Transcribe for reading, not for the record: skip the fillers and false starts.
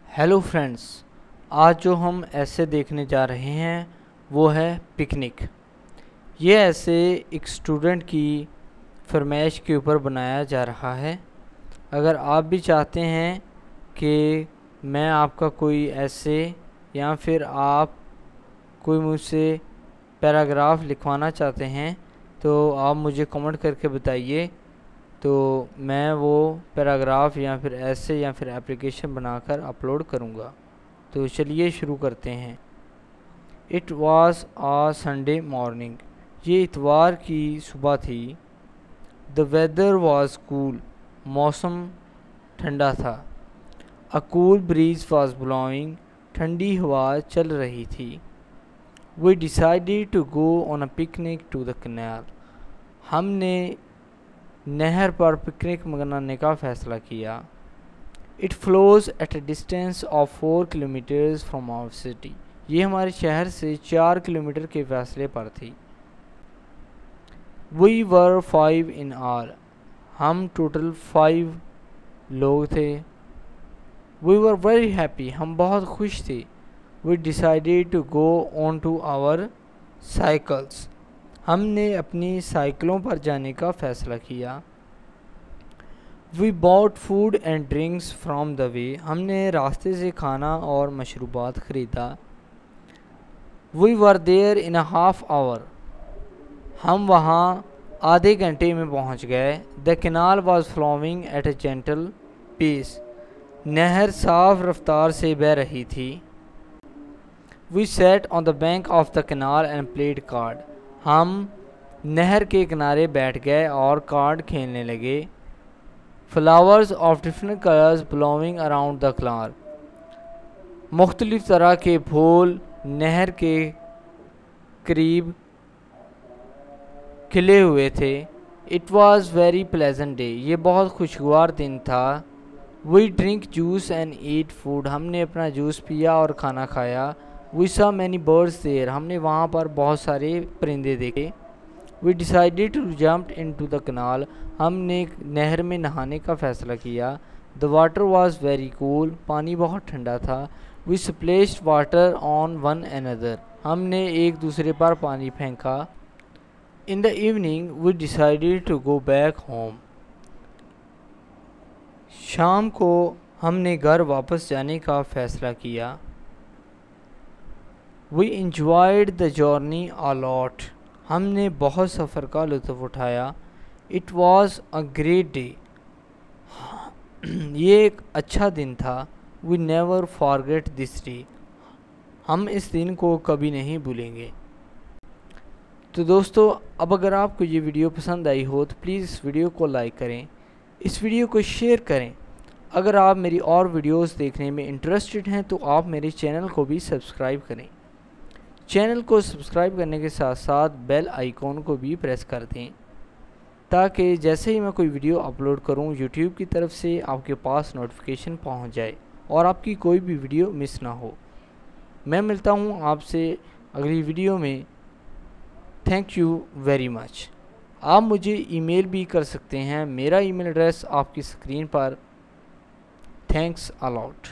Hello friends, आज जो हम ऐसे देखने जा रहे हैं वो है पिकनिक। ये ऐसे एक स्टूडेंट की फरमाइश के ऊपर बनाया जा रहा है। अगर आप भी चाहते हैं कि मैं आपका कोई ऐसे या फिर आप कोई मुझसे पैराग्राफ लिखवाना चाहते हैं तो आप मुझे कमेंट करके बताइए, तो मैं वो पैराग्राफ या फिर ऐसे या फिर एप्लीकेशन बनाकर अपलोड करूँगा। तो चलिए शुरू करते हैं। It was a Sunday morning. ये इतवार की सुबह थी। The weather was cool. मौसम ठंडा था। A cool breeze was blowing. ठंडी हवा चल रही थी। We decided to go on a picnic to the canal. हमने नहर पर पिकनिक मनाने का फ़ैसला किया। It flows at a distance of 4 kilometres from our city. ये हमारे शहर से 4 किलोमीटर के फासले पर थी। We were 5 in all. हम टोटल 5 लोग थे। We were very happy. हम बहुत खुश थे। We decided to go on to our cycles. हमने अपनी साइकिलों पर जाने का फ़ैसला किया। We bought food and drinks from the way. हमने रास्ते से खाना और मशरूबात ख़रीदा। We were there in a half hour. हम वहाँ आधे घंटे में पहुँच गए। The canal was flowing at a gentle pace. नहर साफ रफ्तार से बह रही थी। We set on the bank of the canal and played card. हम नहर के किनारे बैठ गए और कार्ड खेलने लगे। Flowers of different colours blowing around the canal. मुख्तलिफ तरह के फूल नहर के करीब खिले हुए थे। It was very pleasant day. ये बहुत खुशगवार दिन था। We drink juice and eat food. हमने अपना जूस पिया और खाना खाया। We saw many birds there. हमने वहाँ पर बहुत सारे परिंदे देखे। We decided to jump in to the canal. हमने नहर में नहाने का फ़ैसला किया। The water was very cool. पानी बहुत ठंडा था। We splashed water on one another. हमने एक दूसरे पर पानी फेंका। In the evening we decided to go back home. शाम को हमने घर वापस जाने का फ़ैसला किया। We enjoyed the journey a lot. हमने बहुत सफ़र का लुत्फ़ उठाया। It was a great day. ये एक अच्छा दिन था। We never forget this day. हम इस दिन को कभी नहीं भूलेंगे। तो दोस्तों, अब अगर आपको ये वीडियो पसंद आई हो तो प्लीज़ इस वीडियो को लाइक करें, इस वीडियो को शेयर करें। अगर आप मेरी और वीडियोस देखने में इंटरेस्टेड हैं तो आप मेरे चैनल को भी सब्सक्राइब करें। चैनल को सब्सक्राइब करने के साथ साथ बेल आइकॉन को भी प्रेस कर दें, ताकि जैसे ही मैं कोई वीडियो अपलोड करूं यूट्यूब की तरफ से आपके पास नोटिफिकेशन पहुंच जाए और आपकी कोई भी वीडियो मिस ना हो। मैं मिलता हूं आपसे अगली वीडियो में। Thank you very much. आप मुझे ईमेल भी कर सकते हैं। मेरा ईमेल एड्रेस आपकी स्क्रीन पर। Thanks a lot.